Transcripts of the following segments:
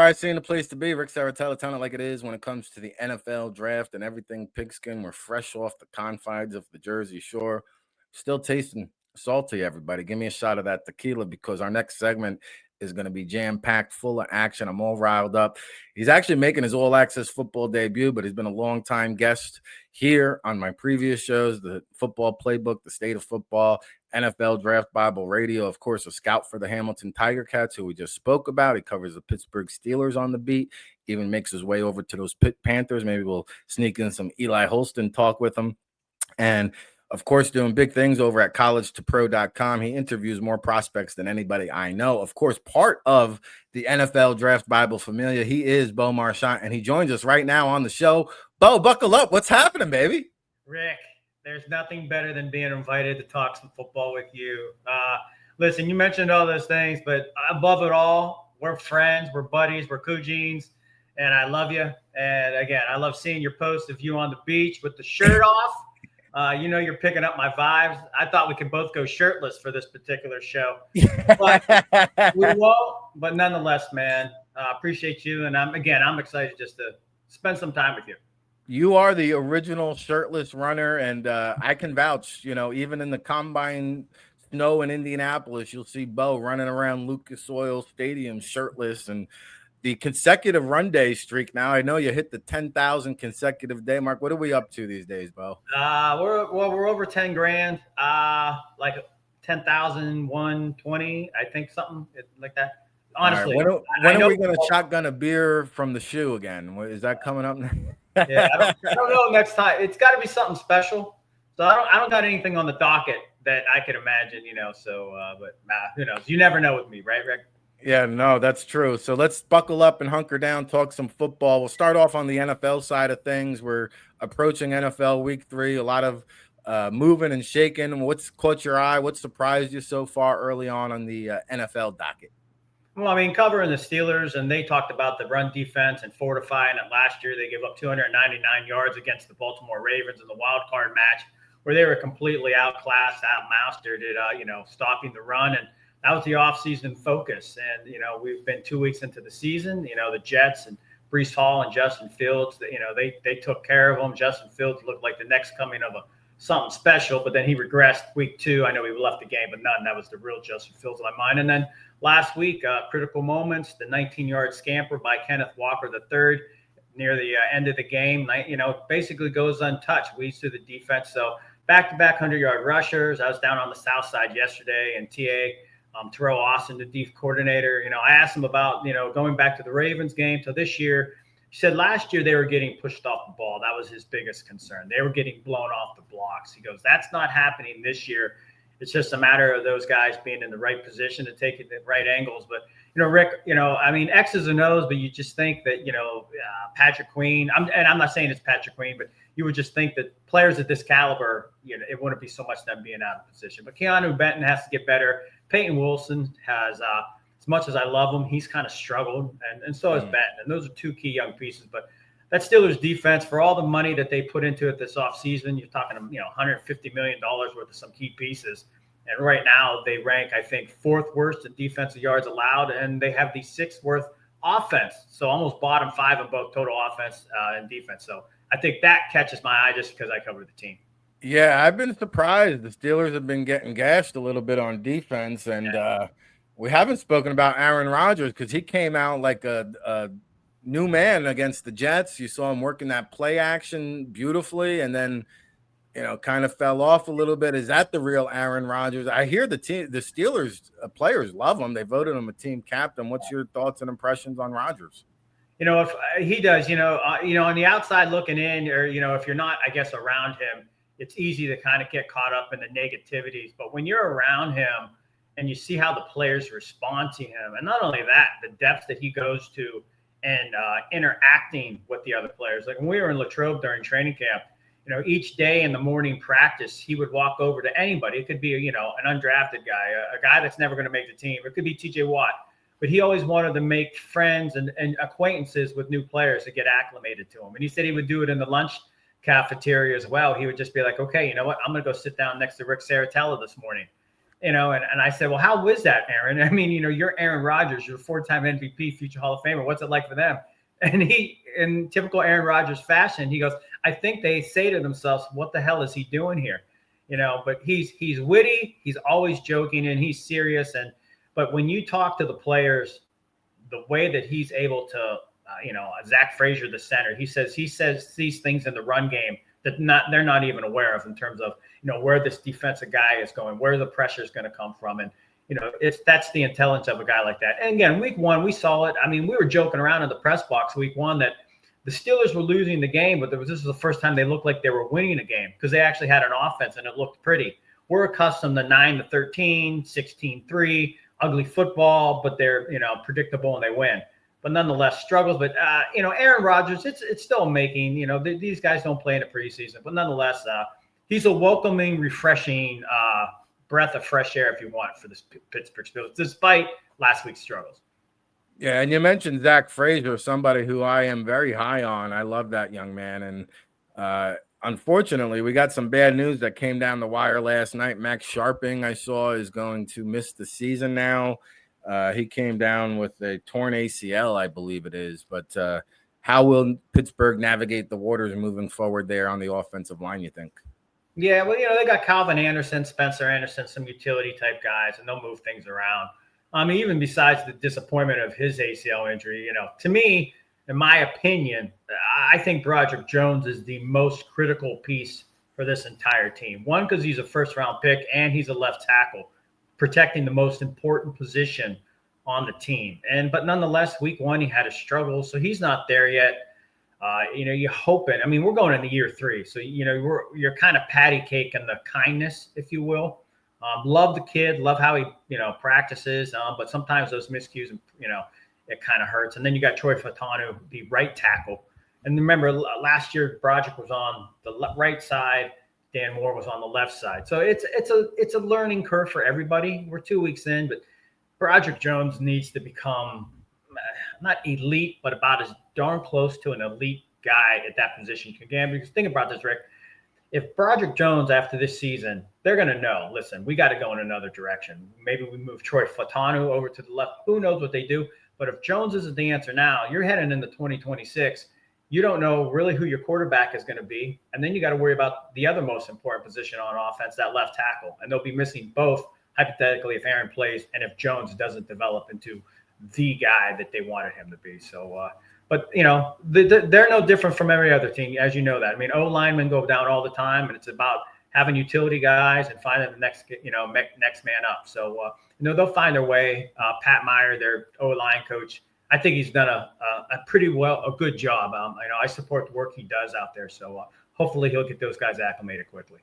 I seen the place to be. Rick Serritella, telling it like it is when it comes to the NFL draft and everything pigskin. We're fresh off the confines of the Jersey Shore. Still tasting salty, everybody. Give me a shot of that tequila because our next segment is going to be jam-packed, full of action. I'm all riled up. He's actually making his all-access football debut, but he's been a long-time guest here on my previous shows, the Football Playbook, the State of Football, NFL Draft Bible Radio, of course, a scout for the Hamilton Tiger Cats, who we just spoke about. He covers the Pittsburgh Steelers on the beat, even makes his way over to those Pitt Panthers. Maybe we'll sneak in some Eli Holston talk with him. And of course, doing big things over at collegetopro.com. He interviews more prospects than anybody I know. Of course, part of the NFL Draft Bible Familia. He is Bo Marchionte, and he joins us right now on the show. Bo, buckle up. What's happening, baby? Rick, there's nothing better than being invited to talk some football with you. Listen, you mentioned all those things, but above it all, we're friends, we're buddies, we're cousins, and I love you. And again, I love seeing your posts of you on the beach with the shirt off. You're picking up my vibes. I thought we could both go shirtless for this particular show, but we won't. But nonetheless, man, appreciate you. And I'm excited just to spend some time with you. You are the original shirtless runner, and I can vouch, even in the combine snow in Indianapolis, you'll see Bo running around Lucas Oil Stadium shirtless. And the consecutive run day streak. Now I know you hit the 10,000 consecutive day mark. What are we up to these days, Bo? We're over 10 grand, like 10,120, I think, something like that. Honestly, right. When are we going to shotgun a beer from the shoe again? Is that coming up? Yeah, I don't know next time. It's got to be something special. So I don't got anything on the docket that I could imagine, So, but who knows? You never know with me, right, Rick? Yeah, no, that's true. So let's buckle up and hunker down, talk some football. We'll start off on the NFL side of things. We're approaching NFL Week 3. A lot of moving and shaking. What's caught your eye? What surprised you so far early on the NFL docket? Well, I mean, covering the Steelers, and they talked about the run defense and fortifying it last year. They gave up 299 yards against the Baltimore Ravens in the wild card match, where they were completely outclassed, outmastered at stopping the run. And that was the offseason focus. And, we've been 2 weeks into the season. The Jets and Breece Hall and Justin Fields, they took care of them. Justin Fields looked like the next coming of something special, but then he regressed week 2. I know he left the game, but that was the real Justin Fields in my mind. And then last week, critical moments, the 19-yard scamper by Kenneth Walker III near the end of the game, basically goes untouched, leads to the defense. So back-to-back 100-yard rushers. I was down on the south side yesterday, and Terrell Austin, the defense coordinator, I asked him about, going back to the Ravens game to this year. He said last year they were getting pushed off the ball. That was his biggest concern. They were getting blown off the blocks. He goes, that's not happening this year. It's just a matter of those guys being in the right position to take it at right angles. But, Rick, X's and O's, but you just think that, Patrick Queen, I'm not saying it's Patrick Queen, but you would just think that players at this caliber, it wouldn't be so much them being out of position. But Keanu Benton has to get better. Peyton Wilson has, as much as I love him, he's kind of struggled, and so has Benton. And those are two key young pieces. But that Steelers defense, for all the money that they put into it this offseason, you're talking, $150 million worth of some key pieces. And right now they rank, I think, 4th worst in defensive yards allowed, and they have the 6th worst offense. So almost bottom 5 in both total offense and defense. So I think that catches my eye just because I cover the team. Yeah, I've been surprised. The Steelers have been getting gashed a little bit on defense, and we haven't spoken about Aaron Rodgers because he came out like a new man against the Jets. You saw him working that play action beautifully, and then kind of fell off a little bit. Is that the real Aaron Rodgers? I hear the Steelers players love him. They voted him a team captain. What's your thoughts and impressions on Rodgers? If he does, on the outside looking in, or if you're not, I guess, around him, it's easy to kind of get caught up in the negativities. But when you're around him and you see how the players respond to him, and not only that, the depth that he goes to and interacting with the other players. Like when we were in Latrobe during training camp, each day in the morning practice, he would walk over to anybody. It could be, an undrafted guy, a guy that's never going to make the team. It could be TJ Watt. But he always wanted to make friends and acquaintances with new players to get acclimated to him. And he said he would do it in the lunch cafeteria as well. He would just be like, okay, you know what? I'm going to go sit down next to Rick Serritella this morning. And I said, well, how was that, Aaron? I mean, you're Aaron Rodgers, you're a 4-time MVP, future Hall of Famer. What's it like for them? And he, in typical Aaron Rodgers fashion, he goes, I think they say to themselves, what the hell is he doing here? But he's witty, he's always joking, and he's serious. But when you talk to the players, the way that he's able to, Zach Frazier, the center, he says these things in the run game that they're not even aware of in terms of where this defensive guy is going, where the pressure is going to come from, and that's the intelligence of a guy like that. And again, week one we saw it. I mean, we were joking around in the press box week one that the Steelers were losing the game, but this was the first time they looked like they were winning a game because they actually had an offense and it looked pretty. We're accustomed to 9-13, 16-3, ugly football, but they're predictable and they win. But nonetheless, struggles. But Aaron Rodgers, it's still making. These guys don't play in the preseason, but nonetheless, he's a welcoming, refreshing breath of fresh air, if you want, for this Pittsburgh Steelers, despite last week's struggles. Yeah, and you mentioned Zach Frazier, somebody who I am very high on. I love that young man, and unfortunately, we got some bad news that came down the wire last night. Max Sharping, I saw, is going to miss the season now. He came down with a torn ACL, I believe it is. But how will Pittsburgh navigate the waters moving forward there on the offensive line, you think? Yeah, well, they got Calvin Anderson, Spencer Anderson, some utility-type guys, and they'll move things around. I mean, even besides the disappointment of his ACL injury, to me, in my opinion, I think Broderick Jones is the most critical piece for this entire team. One, because he's a first-round pick, and he's a left tackle, protecting the most important position on the team. But nonetheless, week one, he had a struggle, so he's not there yet. You're hoping. I mean, we're going into year 3, so you're kind of patty caking the kindness, if you will. Love the kid, love how he practices, but sometimes those miscues, it kind of hurts. And then you got Troy Fautanu, the right tackle. And remember, last year Broderick was on the right side, Dan Moore was on the left side. So it's a learning curve for everybody. We're 2 weeks in, but Broderick Jones needs to become not elite, but about as darn close to an elite guy at that position you can. Because think about this, Rick. If Broderick Jones, after this season, they're going to know, listen, we got to go in another direction. Maybe we move Troy Fautanu over to the left. Who knows what they do? But if Jones isn't the answer now, you're heading into 2026. You don't know really who your quarterback is going to be. And then you got to worry about the other most important position on offense, that left tackle. And they'll be missing both, hypothetically, if Aaron plays and if Jones doesn't develop into the guy that they wanted him to be. So, but, they're no different from every other team, as you know that. I mean, O-linemen go down all the time, and it's about having utility guys and finding the next man up. So, they'll find their way. Pat Meyer, their O-line coach, I think he's done a good job. I support the work he does out there. So, hopefully he'll get those guys acclimated quickly.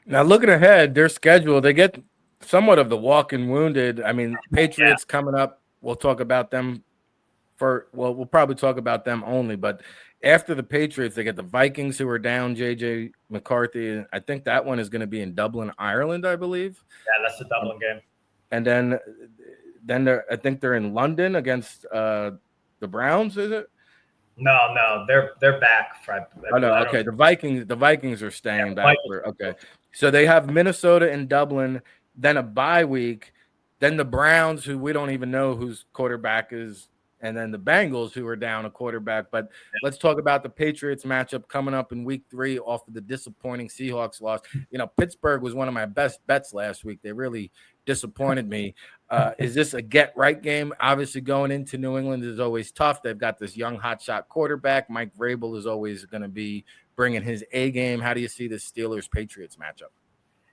Now, looking ahead, their schedule, they get somewhat of the walking wounded. I mean, Patriots coming up. We'll talk about them. We'll probably talk about them only, but after the Patriots, they get the Vikings, who are down J.J. McCarthy. I think that one is going to be in Dublin, Ireland, I believe. Yeah, that's the Dublin game. And then I think they're in London against the Browns, is it? No, they're back. Oh, no, okay. The Vikings are staying back. Okay, so they have Minnesota and Dublin, then a bye week, then the Browns, who we don't even know whose quarterback is, and then the Bengals, who are down a quarterback. But let's talk about the Patriots matchup coming up in week 3 off of the disappointing Seahawks loss. Pittsburgh was one of my best bets last week. They really disappointed me. Is this a get-right game? Obviously, going into New England is always tough. They've got this young hotshot quarterback. Mike Vrabel is always going to be bringing his A game. How do you see the Steelers-Patriots matchup?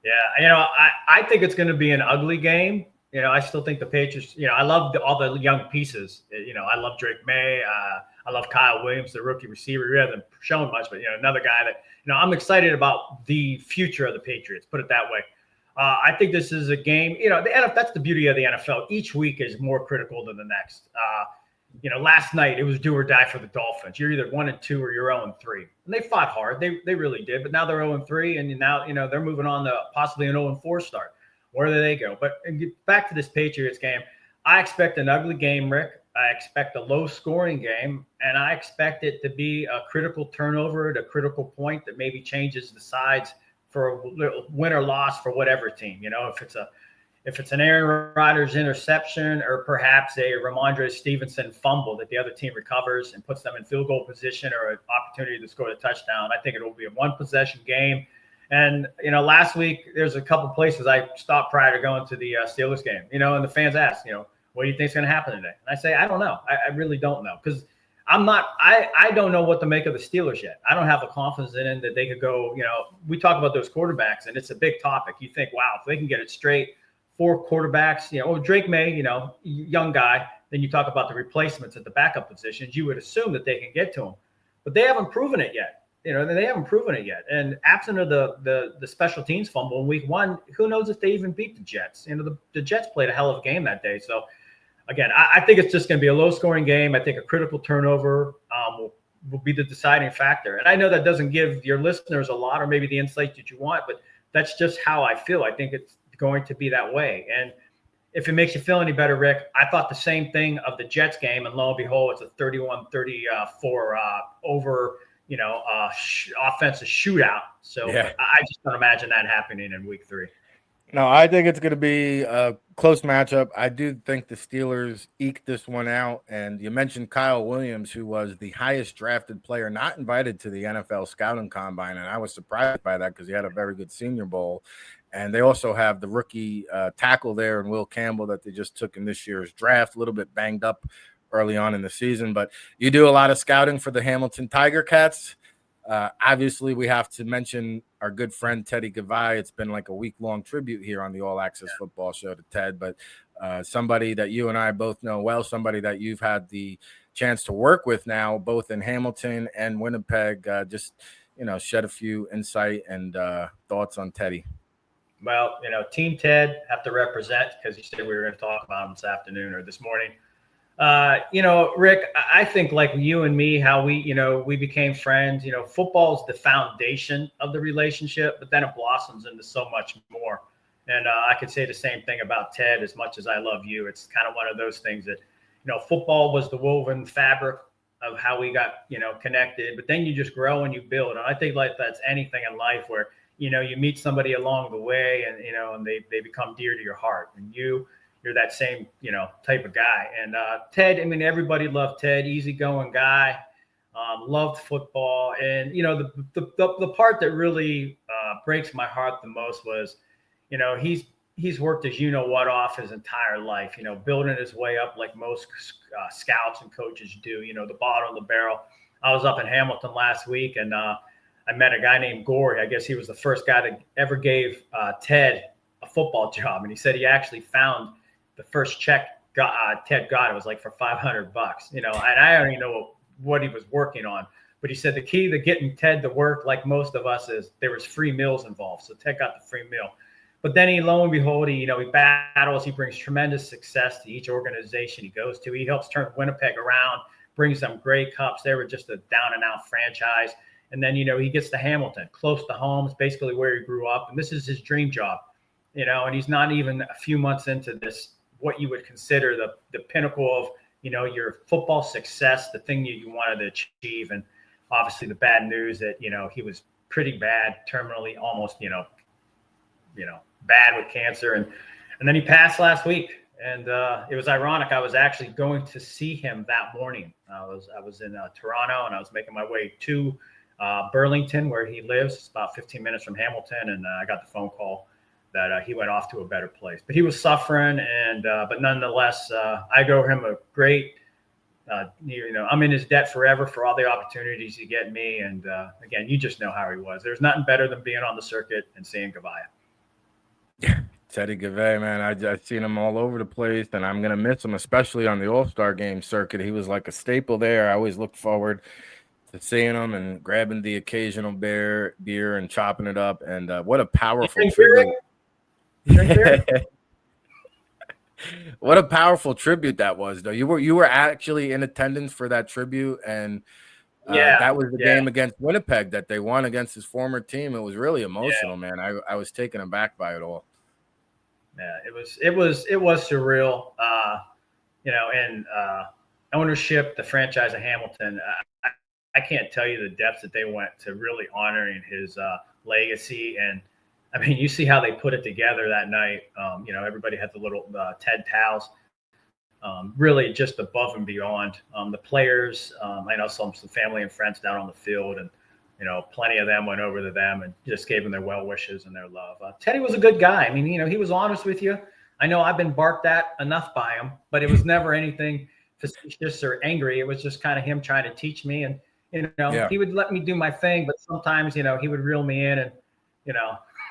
Yeah, I think it's going to be an ugly game. I still think the Patriots, I love all the young pieces. I love Drake May. I love Kyle Williams, the rookie receiver. He hasn't shown much, but, another guy that, I'm excited about the future of the Patriots, put it that way. I think this is a game, the NFL, that's the beauty of the NFL. Each week is more critical than the next. Last night it was do or die for the Dolphins. You're either 1-2 or you're 0-3. And they fought hard. They really did. But now they're 0-3, and now, they're moving on to possibly an 0-4 start. Where do they go? But back to this Patriots game, I expect an ugly game, Rick. I expect a low-scoring game, and I expect it to be a critical turnover at a critical point that maybe changes the sides for win or loss for whatever team. If it's an Aaron Rodgers interception or perhaps a Ramondre Stevenson fumble that the other team recovers and puts them in field goal position or an opportunity to score a touchdown, I think it will be a one-possession game. And, last week there's a couple places I stopped prior to going to the Steelers game, and the fans asked, what do you think is going to happen today? And I say, I don't know. I really don't know because I don't know what to make of the Steelers yet. I don't have the confidence in it that they could go, we talk about those quarterbacks and it's a big topic. You think, wow, if they can get it straight, 4 quarterbacks, Drake May, young guy. Then you talk about the replacements at the backup positions. You would assume that they can get to him, but they haven't proven it yet. They haven't proven it yet. And absent of the special teams fumble in week 1, who knows if they even beat the Jets? The Jets played a hell of a game that day. So again, I think it's just going to be a low-scoring game. I think a critical turnover will be the deciding factor. And I know that doesn't give your listeners a lot or maybe the insight that you want, but that's just how I feel. I think it's going to be that way. And if it makes you feel any better, Rick, I thought the same thing of the Jets game, and lo and behold, it's a 31-34 over, offensive shootout. So yeah. I just don't imagine that happening in week 3. No, I think it's going to be a close matchup. I do think the Steelers eked this one out. And you mentioned Kyle Williams, who was the highest drafted player not invited to the NFL Scouting Combine. And I was surprised by that because he had a very good Senior Bowl. And they also have the rookie tackle there and Will Campbell that they just took in this year's draft, a little bit banged up early on in the season. But you do a lot of scouting for the Hamilton Tiger Cats. Obviously, we have to mention our good friend Teddy Gavai. It's been like a week-long tribute here on the All Access Football Show to Ted, but somebody that you and I both know well, somebody that you've had the chance to work with now, both in Hamilton and Winnipeg. Just shed a few insight and thoughts on Teddy. Well, Team Ted have to represent because you said we were going to talk about him this afternoon or this morning. Rick, I think like you and me, how we became friends, football is the foundation of the relationship, but then it blossoms into so much more. And I could say the same thing about Ted. As much as I love you, it's kind of one of those things that, football was the woven fabric of how we got, connected, but then you just grow and you build. And I think like that's anything in life where, you meet somebody along the way and, and they become dear to your heart, and you're that same, type of guy. And Ted, everybody loved Ted, easygoing guy, loved football. And, the part that really breaks my heart the most was, he's worked his what off his entire life, building his way up like most scouts and coaches do, the bottom of the barrel. I was up in Hamilton last week and I met a guy named Gory. I guess he was the first guy that ever gave Ted a football job. And he said he actually found the first check Ted got. It was like for $500, and I don't even know what he was working on. But he said the key to getting Ted to work like most of us is there was free meals involved. So Ted got the free meal. But then lo and behold, he battles. He brings tremendous success to each organization he goes to. He helps turn Winnipeg around, brings them Grey Cups. They were just a down-and-out franchise. And then, he gets to Hamilton, close to home. It's basically where he grew up. And this is his dream job, and he's not even a few months into this, what you would consider the pinnacle of, your football success, the thing you wanted to achieve. And obviously the bad news that, he was pretty bad, terminally, almost, bad with cancer. And then he passed last week. And it was ironic. I was actually going to see him that morning. I was in Toronto, and I was making my way to Burlington, where he lives. It's about 15 minutes from Hamilton. And I got the phone call that he went off to a better place, but he was suffering. And, but nonetheless, I owe him a great, I'm in his debt forever for all the opportunities he get me. And again, you just know how he was. There's nothing better than being on the circuit and seeing Gavaya. Yeah. Teddy Gavay, man, I've seen him all over the place, and I'm going to miss him, especially on the All-Star game circuit. He was like a staple there. I always looked forward to seeing him and grabbing the occasional beer and chopping it up. And what a powerful tribute. What a powerful tribute that was, though. You were actually in attendance for that tribute, and that was the game against Winnipeg that they won against his former team. It was really emotional, man. I was taken aback by it all. Yeah, it was surreal. And ownership, the franchise of Hamilton. I can't tell you the depths that they went to really honoring his legacy. And I mean, you see how they put it together that night. Everybody had the little Ted towels. Really just above and beyond. The players, I know some family and friends down on the field, and plenty of them went over to them and just gave them their well wishes and their love. Teddy was a good guy. I mean, he was honest with you. I know I've been barked at enough by him, but it was never anything facetious or angry. It was just kind of him trying to teach me, and he would let me do my thing, but sometimes he would reel me in, and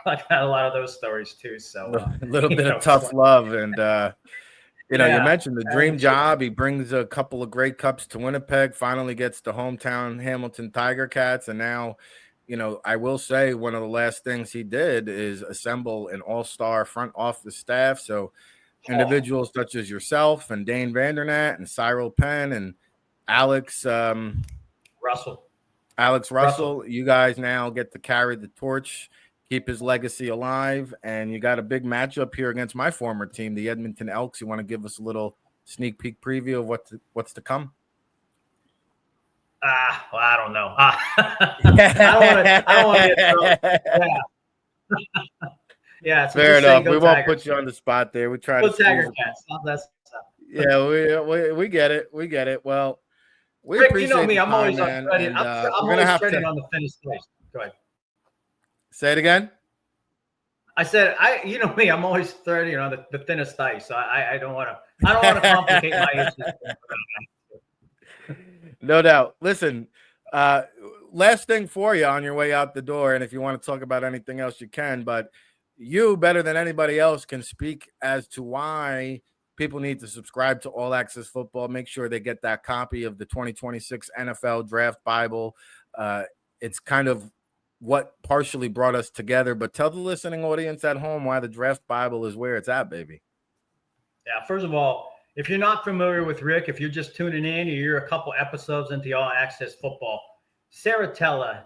I got a lot of those stories too. So a little bit of tough love, and you mentioned the dream job. He brings a couple of great cups to Winnipeg, finally gets the hometown Hamilton Tiger Cats. And now, I will say one of the last things he did is assemble an all-star front office staff. So individuals such as yourself and Dane Vandernat and Cyril Penn and Alex Russell, you guys now get to carry the torch, keep his legacy alive, and you got a big matchup here against my former team, the Edmonton Elks. You want to give us a little sneak peek preview of what's to come? Well, I don't know. I don't want to get yeah. Fair enough. We won't put you on the spot there. We try to Tiger Cats. Yeah, we get it. We get it. Well, we Rick, appreciate me. I'm always treading I'm always treading on the thinnest ice. Go ahead. Say it again. I said, me. I'm always treading on the thinnest ice. So I don't want to complicate my issues. No doubt. Listen, last thing for you on your way out the door, and if you want to talk about anything else, you can. But you, better than anybody else, can speak as to why people need to subscribe to All Access Football. Make sure they get that copy of the 2026 NFL Draft Bible. It's kind of what partially brought us together. But tell the listening audience at home why the Draft Bible is where it's at, baby. Yeah, first of all, if you're not familiar with Rick, if you're just tuning in or you're a couple episodes into All Access Football, Serritella,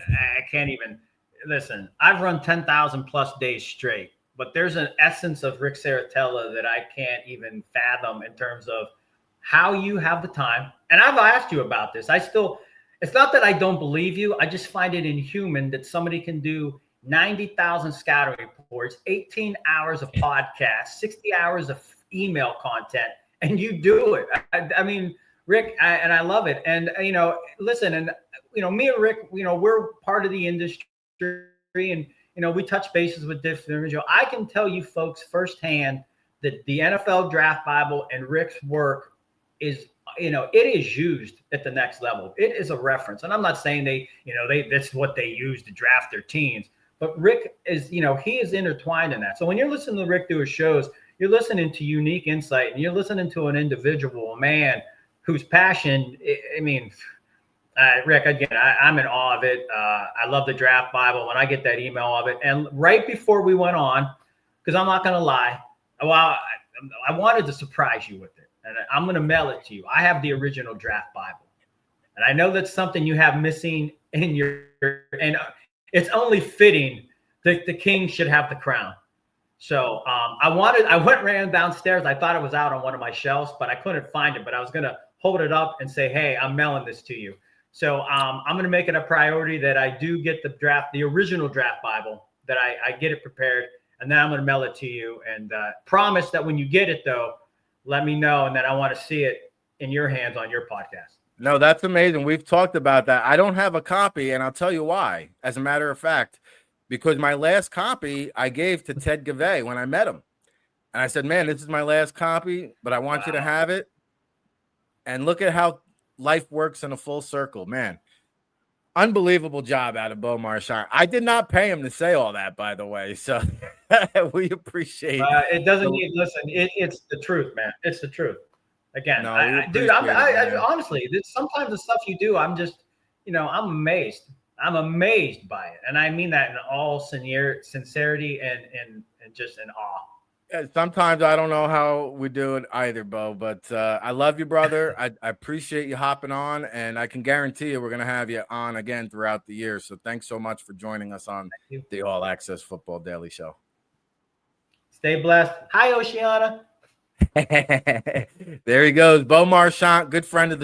I can't even listen. I've run 10,000 plus days straight, but there's an essence of Rick Serritella that I can't even fathom in terms of how you have the time. And I've asked you about this. It's not that I don't believe you. I just find it inhuman that somebody can do 90,000 scouting reports, 18 hours of podcasts, 60 hours of email content, and you do it. I mean, Rick, and I love it. And, listen, and, me and Rick, we're part of the industry, and, we touch bases with different individuals. I can tell you folks firsthand that the NFL Draft Bible and Rick's work is, it is used at the next level. It is a reference. And I'm not saying that's what they use to draft their teams, but Rick is, he is intertwined in that. So when you're listening to Rick do his shows, you're listening to unique insight, and you're listening to an individual, a man whose passion, Rick, again, I'm in awe of it. I love the Draft Bible. When I get that email of it, and right before we went on, because I'm not going to lie, well, I wanted to surprise you with it, and I'm going to mail it to you. I have the original Draft Bible, and I know that's something you have missing in and it's only fitting that the king should have the crown. So ran downstairs. I thought it was out on one of my shelves, but I couldn't find it. But I was going to hold it up and say, hey, I'm mailing this to you. So I'm going to make it a priority that I do get the original Draft Bible, that I get it prepared, and then I'm going to mail it to you. And promise that when you get it, though, let me know, and then I want to see it in your hands on your podcast. No, that's amazing. We've talked about that. I don't have a copy, and I'll tell you why. As a matter of fact, because my last copy I gave to Ted Gavay when I met him. And I said, man, this is my last copy, but I want you to have it. And look at how life works in a full circle, man. Unbelievable job out of Bo Marchionte. I did not pay him to say all that, by the way. So we appreciate it. Doesn't need, listen, it's the truth, man. It's the truth. Again, no, honestly, sometimes the stuff you do, I'm just, I'm amazed. I'm amazed by it. And I mean that in all sincerity and just in awe. Sometimes I don't know how we do it either, Bo, but I love you, brother. I appreciate you hopping on, and I can guarantee you we're going to have you on again throughout the year. So thanks so much for joining us on the All Access Football Daily Show. Stay blessed. Hi, Oceana. There he goes. Bo Marchionte, good friend of the